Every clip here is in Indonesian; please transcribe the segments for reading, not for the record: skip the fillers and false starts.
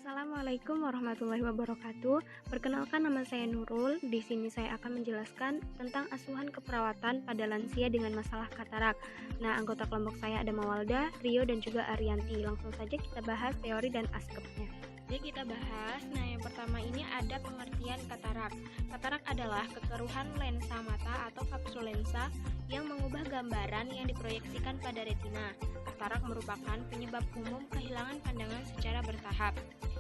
Assalamualaikum warahmatullahi wabarakatuh. Perkenalkan, nama saya Nurul. Di sini saya akan menjelaskan tentang asuhan keperawatan pada lansia dengan masalah katarak. Nah, anggota kelompok saya ada Mawalda, Rio, dan juga Arianti. Langsung saja kita bahas teori dan aspeknya. Jadi kita bahas, yang pertama ini ada pengertian katarak. Katarak adalah kekeruhan lensa mata atau kapsul lensa yang mengubah gambaran yang diproyeksikan pada retina. Katarak merupakan penyebab umum kehilangan pandangan secara bertahap.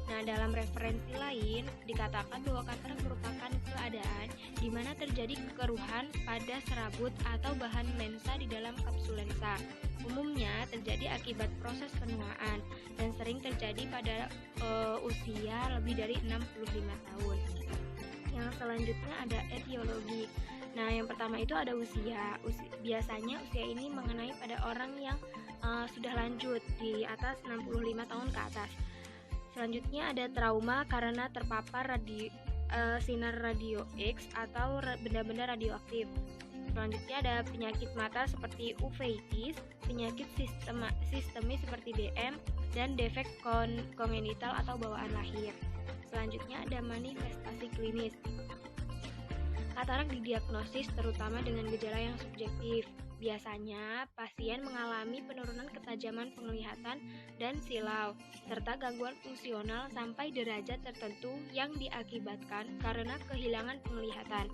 Nah, dalam referensi lain, dikatakan bahwa katarak merupakan keadaan di mana terjadi kekeruhan pada serabut atau bahan lensa di dalam kapsul lensa. Umumnya terjadi akibat proses penuaan dan sering terjadi pada usia lebih dari 65 tahun. Yang selanjutnya ada etiologi. Nah, yang pertama itu ada usia. Biasanya usia ini mengenai pada orang yang sudah lanjut di atas 65 tahun ke atas. Selanjutnya ada trauma karena terpapar sinar radio X atau benda-benda radioaktif. Selanjutnya ada penyakit mata seperti uveitis, penyakit sistemis seperti DM, dan defek kongenital atau bawaan lahir. Selanjutnya ada manifestasi klinis. Katarak didiagnosis terutama dengan gejala yang subjektif. Biasanya, pasien mengalami penurunan ketajaman penglihatan dan silau, serta gangguan fungsional sampai derajat tertentu yang diakibatkan karena kehilangan penglihatan.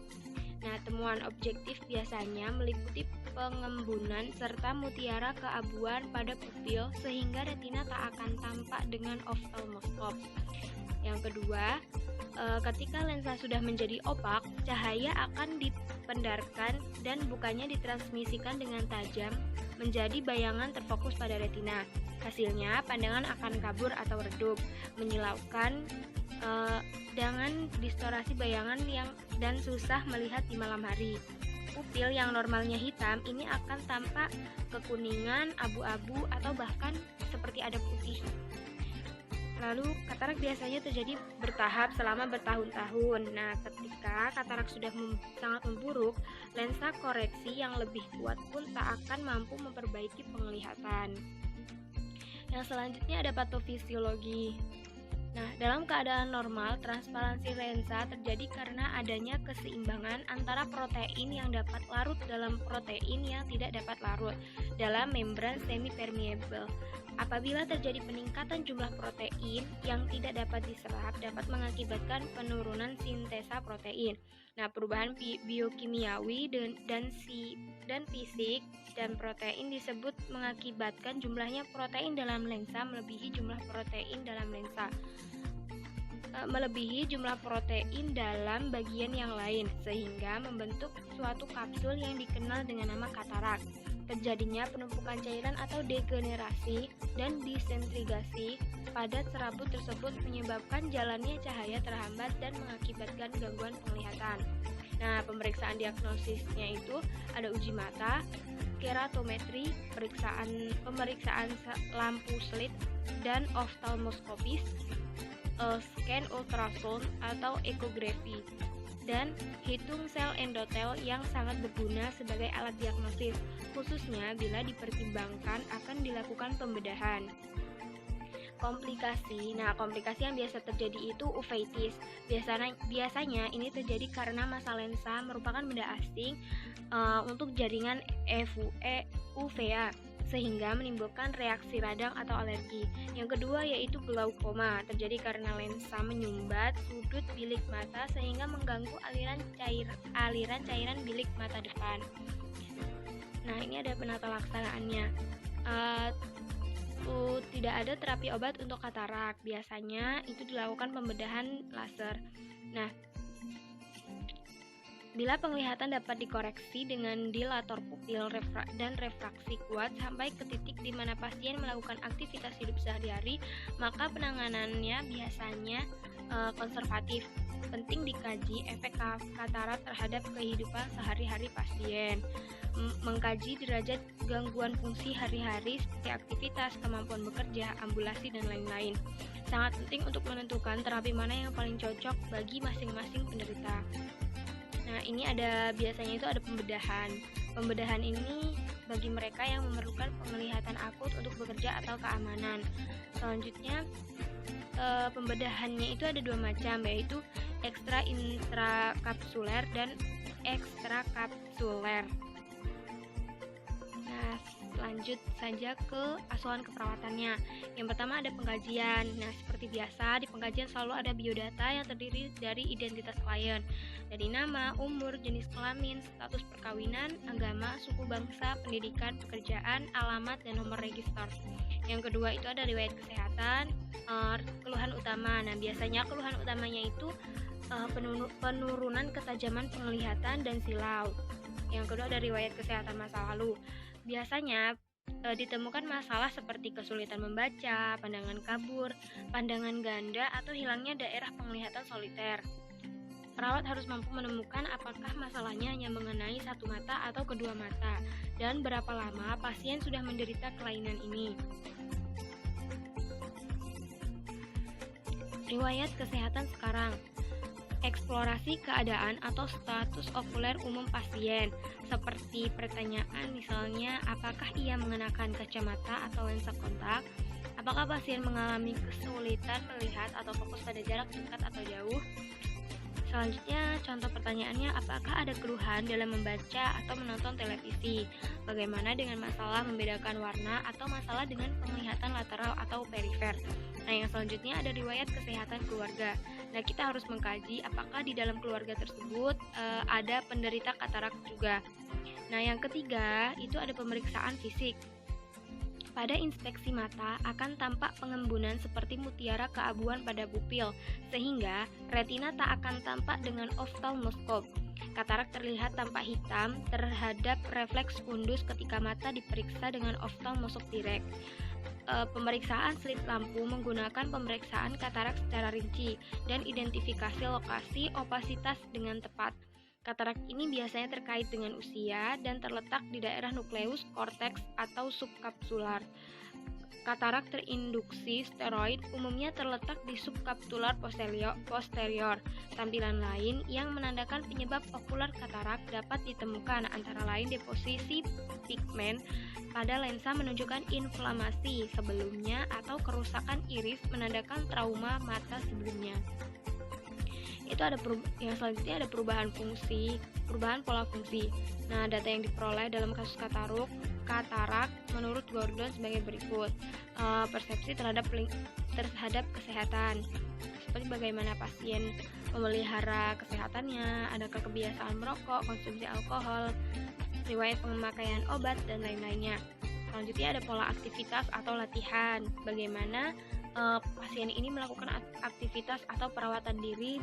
Nah, temuan objektif biasanya meliputi pengembunan serta mutiara keabuan pada pupil sehingga retina tak akan tampak dengan oftalmoskop. Yang kedua, ketika lensa sudah menjadi opak, cahaya akan dipendarkan dan bukannya ditransmisikan dengan tajam menjadi bayangan terfokus pada retina. Hasilnya, pandangan akan kabur atau redup, menyilaukan dengan distorsi bayangan dan susah melihat di malam hari. Pupil yang normalnya hitam ini akan tampak kekuningan, abu-abu, atau bahkan seperti ada putih. Lalu, katarak biasanya terjadi bertahap selama bertahun-tahun. Nah, ketika katarak sudah sangat memburuk, lensa koreksi yang lebih kuat pun tak akan mampu memperbaiki penglihatan. Yang selanjutnya ada patofisiologi. Nah, dalam keadaan normal, transparansi lensa terjadi karena adanya keseimbangan antara protein yang dapat larut dalam protein yang tidak dapat larut dalam membran semi-permeable. Apabila terjadi peningkatan jumlah protein yang tidak dapat diserap, dapat mengakibatkan penurunan sintesa protein. Nah, perubahan biokimiawi dan fisik dan protein disebut mengakibatkan jumlahnya protein dalam lensa melebihi jumlah protein dalam bagian yang lain, sehingga membentuk suatu kapsul yang dikenal dengan nama katarak. Terjadinya penumpukan cairan atau degenerasi dan disentrigasi pada serabut tersebut menyebabkan jalannya cahaya terhambat dan mengakibatkan gangguan penglihatan. Nah, pemeriksaan diagnosisnya itu ada uji mata, keratometri, pemeriksaan lampu slit dan oftalmoskopis, scan ultrasound atau ekografi, dan hitung sel endotel yang sangat berguna sebagai alat diagnosis, khususnya bila dipertimbangkan akan dilakukan pembedahan. Komplikasi. Nah, komplikasi yang biasa terjadi itu uveitis. Biasanya ini terjadi karena massa lensa merupakan benda asing untuk jaringan UVA, sehingga menimbulkan reaksi radang atau alergi. Yang kedua yaitu glaukoma, terjadi karena lensa menyumbat sudut bilik mata sehingga mengganggu aliran cairan bilik mata depan. Nah, ini ada penata laksanaannya. Tidak ada terapi obat untuk katarak. Biasanya itu dilakukan pembedahan laser. Nah, bila penglihatan dapat dikoreksi dengan dilator pupil dan refraksi kuat sampai ke titik di mana pasien melakukan aktivitas hidup sehari-hari, maka penanganannya biasanya konservatif. Penting dikaji efek katarak terhadap kehidupan sehari-hari pasien. Mengkaji derajat gangguan fungsi hari-hari seperti aktivitas, kemampuan bekerja, ambulasi, dan lain-lain. Sangat penting untuk menentukan terapi mana yang paling cocok bagi masing-masing penderita. Nah, ini biasanya itu ada pembedahan. Pembedahan ini bagi mereka yang memerlukan penglihatan akut untuk bekerja atau keamanan. Selanjutnya, pembedahannya itu ada dua macam, yaitu ekstra intrakapsuler dan ekstrakapsuler. Nah, lanjut saja ke asuhan keperawatannya. Yang pertama ada pengkajian. Nah, seperti biasa di pengkajian selalu ada biodata yang terdiri dari identitas klien, dari nama, umur, jenis kelamin, status perkawinan, agama, suku bangsa, pendidikan, pekerjaan, alamat, dan nomor register. Yang kedua itu ada riwayat kesehatan, keluhan utama. Nah, biasanya keluhan utamanya itu penurunan ketajaman penglihatan dan silau. Yang kedua ada riwayat kesehatan masa lalu. Biasanya ditemukan masalah seperti kesulitan membaca, pandangan kabur, pandangan ganda, atau hilangnya daerah penglihatan soliter. Perawat harus mampu menemukan apakah masalahnya hanya mengenai satu mata atau kedua mata, dan berapa lama pasien sudah menderita kelainan ini. Riwayat kesehatan sekarang. Eksplorasi keadaan atau status okuler umum pasien, seperti pertanyaan misalnya apakah ia mengenakan kacamata atau lensa kontak, apakah pasien mengalami kesulitan melihat atau fokus pada jarak dekat atau jauh. Selanjutnya, contoh pertanyaannya, apakah ada keluhan dalam membaca atau menonton televisi? Bagaimana dengan masalah membedakan warna atau masalah dengan penglihatan lateral atau perifer? Nah, yang selanjutnya ada riwayat kesehatan keluarga. Nah, kita harus mengkaji apakah di dalam keluarga tersebut ada penderita katarak juga. Nah, yang ketiga itu ada pemeriksaan fisik. Pada inspeksi mata akan tampak pengembunan seperti mutiara keabuan pada pupil, sehingga retina tak akan tampak dengan oftalmoskop. Katarak terlihat tampak hitam terhadap refleks fundus ketika mata diperiksa dengan oftalmoskop direct. Pemeriksaan slit lampu menggunakan pemeriksaan katarak secara rinci dan identifikasi lokasi opasitas dengan tepat. Katarak ini biasanya terkait dengan usia dan terletak di daerah nukleus, korteks, atau subkapsular. Katarak terinduksi steroid umumnya terletak di subkapsular posterior. Tampilan lain yang menandakan penyebab okular katarak dapat ditemukan antara lain deposisi pigmen pada lensa menunjukkan inflamasi sebelumnya atau kerusakan iris menandakan trauma mata sebelumnya. Itu ada yang selanjutnya ada perubahan pola fungsi. Nah, data yang diperoleh dalam kasus katarak menurut Gordon sebagai berikut. Persepsi terhadap kesehatan, seperti bagaimana pasien memelihara kesehatannya, adakah kebiasaan merokok, konsumsi alkohol, riwayat pemakaian obat, dan lain-lainnya. Selanjutnya ada pola aktivitas atau latihan, bagaimana pasien ini melakukan aktivitas atau perawatan diri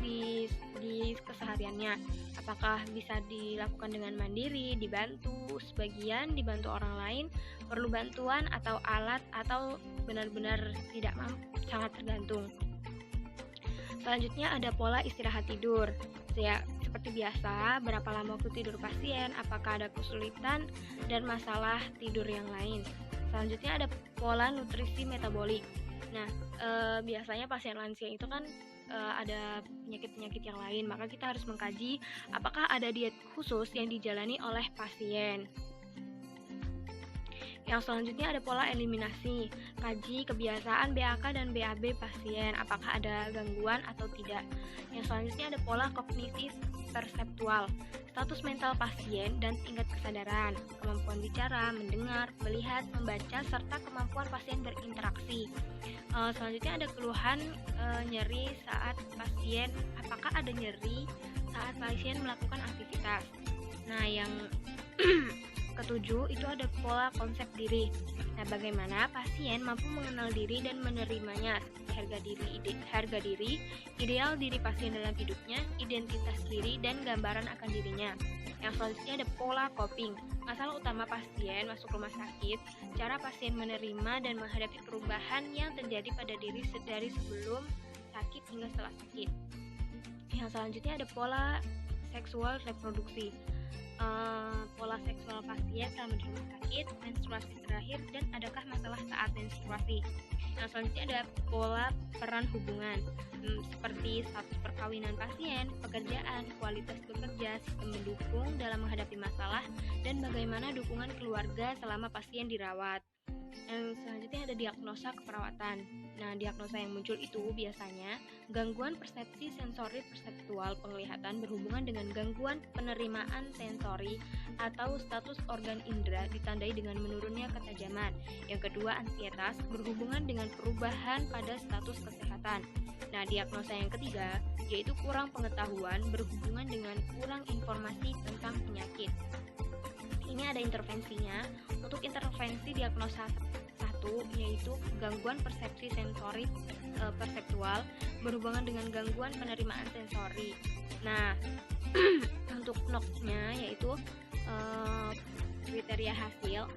di kesehariannya. Apakah bisa dilakukan dengan mandiri, dibantu, sebagian dibantu orang lain, perlu bantuan atau alat, atau benar-benar tidak mampu, sangat tergantung. Selanjutnya ada pola istirahat tidur. Ya, seperti biasa, berapa lama waktu tidur pasien, apakah ada kesulitan dan masalah tidur yang lain. Selanjutnya ada pola nutrisi metabolik. Nah, biasanya pasien lansia itu kan ada penyakit-penyakit yang lain, maka kita harus mengkaji apakah ada diet khusus yang dijalani oleh pasien. Yang selanjutnya ada pola eliminasi, kaji kebiasaan BAK dan BAB pasien, apakah ada gangguan atau tidak. Yang selanjutnya ada pola kognitif perseptual, status mental pasien dan tingkat kesadaran, kemampuan bicara, mendengar, melihat, membaca, serta kemampuan pasien berinteraksi. Selanjutnya ada keluhan nyeri saat pasien, apakah ada nyeri saat pasien melakukan aktivitas. Nah, yang ketujuh itu ada pola konsep diri. Nah, bagaimana pasien mampu mengenal diri dan menerimanya, seperti harga diri, ideal diri pasien dalam hidupnya, identitas diri, dan gambaran akan dirinya. Yang selanjutnya ada pola coping, masalah utama pasien masuk rumah sakit, cara pasien menerima dan menghadapi perubahan yang terjadi pada diri dari sebelum sakit hingga setelah sakit. Yang selanjutnya ada pola seksual reproduksi, pola seksual pasien selama di rumah sakit, menstruasi terakhir, dan adakah masalah saat menstruasi. Yang selanjutnya ada pola peran hubungan, seperti status perkawinan pasien, pekerjaan, kualitas bekerja, sistem mendukung dalam menghadapi masalah, dan bagaimana dukungan keluarga selama pasien dirawat. Yang selanjutnya ada diagnosa keperawatan. Nah, diagnosa yang muncul itu biasanya gangguan persepsi sensori perseptual penglihatan berhubungan dengan gangguan penerimaan sensori atau status organ indera ditandai dengan menurunnya ketajaman. Yang kedua, ansietas berhubungan dengan perubahan pada status kesehatan. Nah, diagnosa yang ketiga yaitu kurang pengetahuan berhubungan dengan kurang informasi tentang penyakit. Ini ada intervensinya. Untuk intervensi diagnosa satu yaitu gangguan persepsi sensori perseptual berhubungan dengan gangguan penerimaan sensori. Nah, untuk NOC-nya yaitu kriteria hasil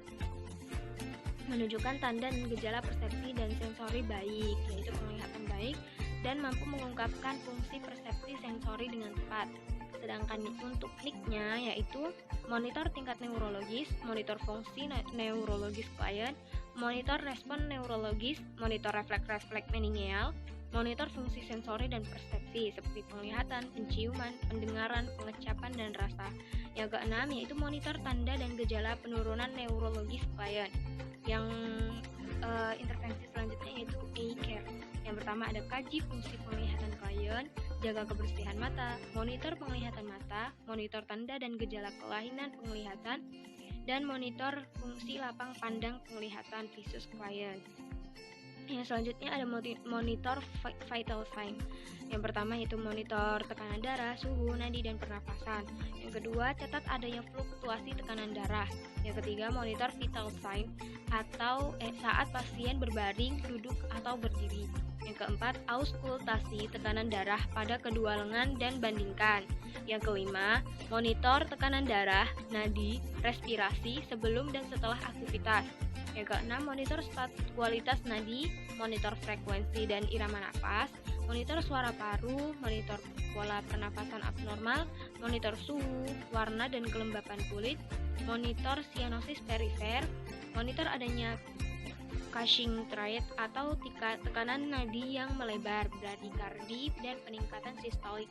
menunjukkan tanda dan gejala persepsi dan sensori baik, yaitu penglihatan baik dan mampu mengungkapkan fungsi persepsi sensori dengan tepat. Sedangkan untuk NIC-nya yaitu monitor tingkat neurologis, monitor fungsi neurologis klien, monitor respon neurologis, monitor refleks meningeal, monitor fungsi sensori dan persepsi seperti penglihatan, penciuman, pendengaran, pengecapan, dan rasa. Yang keenam yaitu monitor tanda dan gejala penurunan neurologis klien. Yang intervensi selanjutnya yaitu e-care. Yang pertama ada kaji fungsi penglihatan klien, jaga kebersihan mata, monitor penglihatan mata, monitor tanda dan gejala kelainan penglihatan, dan monitor fungsi lapang pandang penglihatan visus klien. Yang selanjutnya ada monitor vital sign. Yang pertama yaitu monitor tekanan darah, suhu, nadi, dan pernafasan. Yang kedua, catat adanya fluktuasi tekanan darah. Yang ketiga, monitor vital sign atau saat pasien berbaring, duduk, atau berdiri. Yang keempat, auskultasi tekanan darah pada kedua lengan dan bandingkan. Yang kelima, monitor tekanan darah, nadi, respirasi sebelum dan setelah aktivitas. Yang keenam, monitor kualitas nadi, monitor frekuensi dan irama nafas, monitor suara paru, monitor pola pernapasan abnormal, monitor suhu, warna dan kelembapan kulit, monitor cyanosis perifer, monitor adanya Cushing rate atau tekanan nadi yang melebar, bradikardi, dan peningkatan sistolik.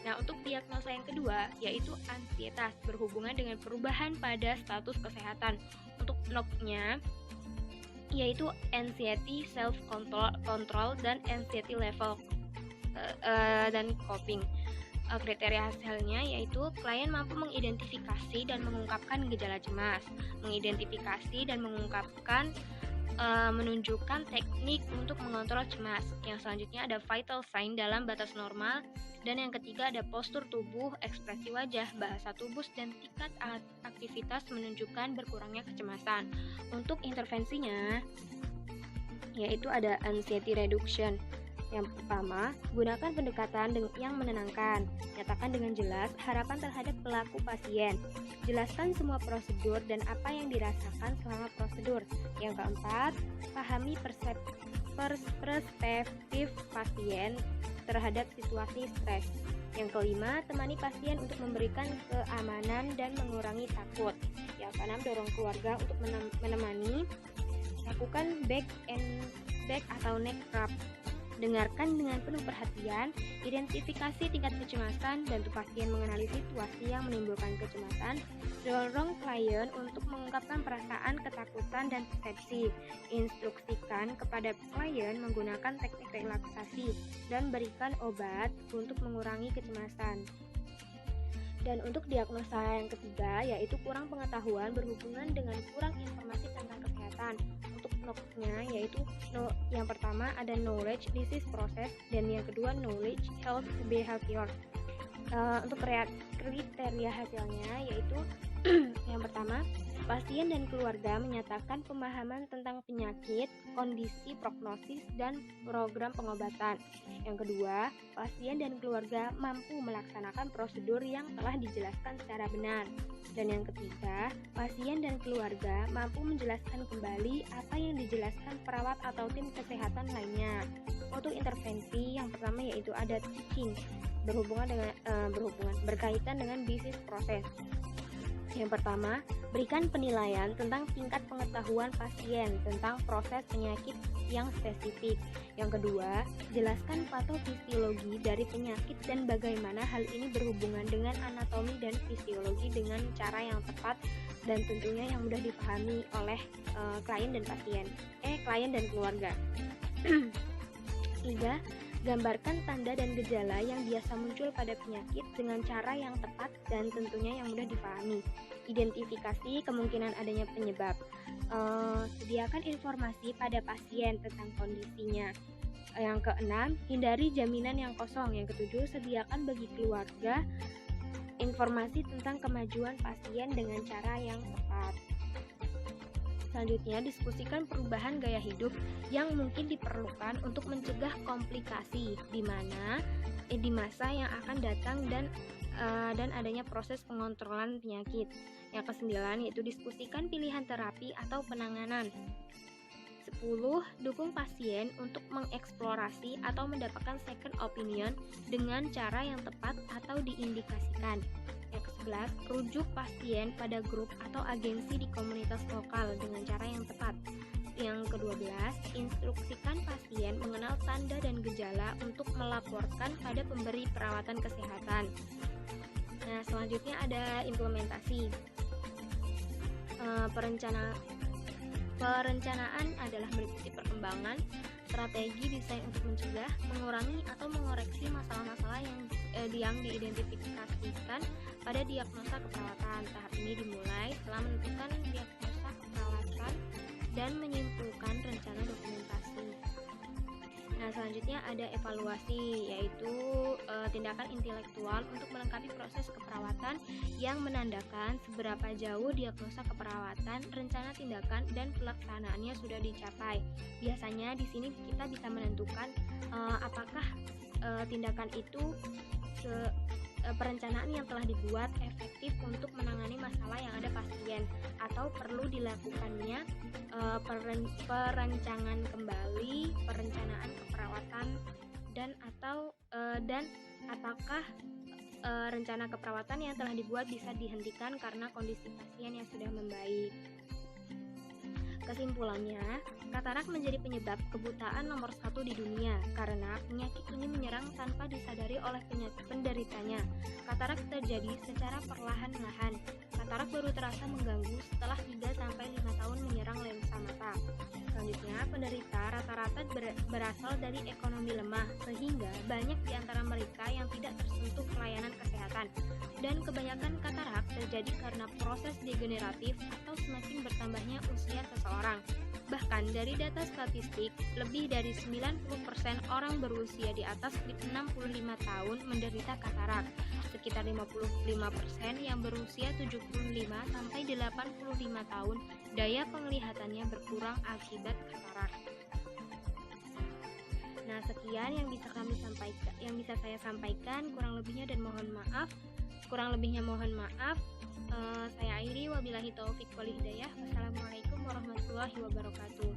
Nah, untuk diagnosa yang kedua yaitu ansietas berhubungan dengan perubahan pada status kesehatan. Untuk NOC-nya yaitu anxiety self control dan anxiety level dan coping. Kriteria hasilnya yaitu klien mampu mengidentifikasi dan mengungkapkan gejala cemas, mengidentifikasi dan mengungkapkan menunjukkan teknik untuk mengontrol cemas. Yang selanjutnya ada vital sign dalam batas normal, dan yang ketiga ada postur tubuh, ekspresi wajah, bahasa tubuh, dan tingkat aktivitas menunjukkan berkurangnya kecemasan. Untuk intervensinya yaitu ada anxiety reduction. Yang pertama, gunakan pendekatan yang menenangkan. Nyatakan dengan jelas harapan terhadap pelaku pasien. Jelaskan semua prosedur dan apa yang dirasakan selama prosedur. Yang keempat, pahami perspektif pasien terhadap situasi stres. Yang kelima, temani pasien untuk memberikan keamanan dan mengurangi takut. Yang keenam, dorong keluarga untuk menemani. Lakukan back atau neck rub. Dengarkan dengan penuh perhatian, identifikasi tingkat kecemasan, bantu pasien mengenali situasi yang menimbulkan kecemasan, dorong klien untuk mengungkapkan perasaan, ketakutan, dan persepsi, instruksikan kepada klien menggunakan teknik relaksasi, dan berikan obat untuk mengurangi kecemasan. Dan untuk diagnosa yang ketiga yaitu kurang pengetahuan berhubungan dengan kurang informasi tentang kesehatan. Untuk NOC-nya yaitu yang pertama ada knowledge disease process, dan yang kedua knowledge health behavior. Untuk kriteria hasilnya yaitu yang pertama, pasien dan keluarga menyatakan pemahaman tentang penyakit, kondisi, prognosis, dan program pengobatan. Yang kedua, pasien dan keluarga mampu melaksanakan prosedur yang telah dijelaskan secara benar. Dan yang ketiga, pasien dan keluarga mampu menjelaskan kembali apa yang dijelaskan perawat atau tim kesehatan lainnya. Untuk intervensi yang pertama yaitu ada teaching, berkaitan dengan disease process. Yang pertama, berikan penilaian tentang tingkat pengetahuan pasien tentang proses penyakit yang spesifik. Yang kedua, jelaskan patofisiologi dari penyakit dan bagaimana hal ini berhubungan dengan anatomi dan fisiologi dengan cara yang tepat dan tentunya yang mudah dipahami oleh klien dan keluarga. 3. Gambarkan tanda dan gejala yang biasa muncul pada penyakit dengan cara yang tepat dan tentunya yang mudah dipahami. Identifikasi kemungkinan adanya penyebab. Sediakan informasi pada pasien tentang kondisinya. Yang keenam, hindari jaminan yang kosong. Yang ketujuh, sediakan bagi keluarga informasi tentang kemajuan pasien dengan cara yang tepat. Selanjutnya, diskusikan perubahan gaya hidup yang mungkin diperlukan untuk mencegah komplikasi di masa yang akan datang dan adanya proses pengontrolan penyakit. Yang kesembilan yaitu diskusikan pilihan terapi atau penanganan. 10. Dukung pasien untuk mengeksplorasi atau mendapatkan second opinion dengan cara yang tepat atau diindikasikan. Yang ke-11, rujuk pasien pada grup atau agensi di komunitas lokal dengan cara yang tepat. Yang ke-12, instruksikan pasien mengenal tanda dan gejala untuk melaporkan pada pemberi perawatan kesehatan. Nah, selanjutnya ada implementasi. Perencanaan adalah meliputi perkembangan, strategi desain untuk mencegah, mengurangi atau mengoreksi masalah-masalah yang diidentifikasikan pada diagnosa keperawatan. Tahap ini dimulai setelah menentukan diagnosa keperawatan dan menyimpulkan rencana dokumentasi. Nah, selanjutnya ada evaluasi, yaitu tindakan intelektual untuk melengkapi proses keperawatan yang menandakan seberapa jauh diagnosa keperawatan, rencana tindakan, dan pelaksanaannya sudah dicapai. Biasanya di sini kita bisa menentukan apakah tindakan itu perencanaan yang telah dibuat efektif untuk menangani masalah yang ada pasien, atau perlu dilakukannya perencanaan kembali, perencanaan keperawatan, dan apakah rencana keperawatan yang telah dibuat bisa dihentikan karena kondisi pasien yang sudah membaik. Kesimpulannya, katarak menjadi penyebab kebutaan nomor 1 di dunia karena penyakit ini menyerang tanpa disadari oleh penderitanya. Katarak terjadi secara perlahan-lahan. Katarak baru terasa mengganggu setelah 3-5 tahun menyerang lensa mata. Selanjutnya, penderita rata-rata berasal dari ekonomi lemah, sehingga banyak di antara mereka yang tidak tersentuh pelayanan kesehatan. Dan kebanyakan katarak terjadi karena proses degeneratif atau semakin bertambahnya usia seseorang. Bahkan dari data statistik, lebih dari 90% orang berusia di atas 65 tahun menderita katarak. Sekitar 55% yang berusia 75-85 tahun daya penglihatannya berkurang akibat katarak. Nah, sekian yang bisa saya sampaikan, kurang lebihnya mohon maaf. Saya akhiri, wabillahi taufik wal hidayah. Wassalamualaikum warahmatullahi wabarakatuh.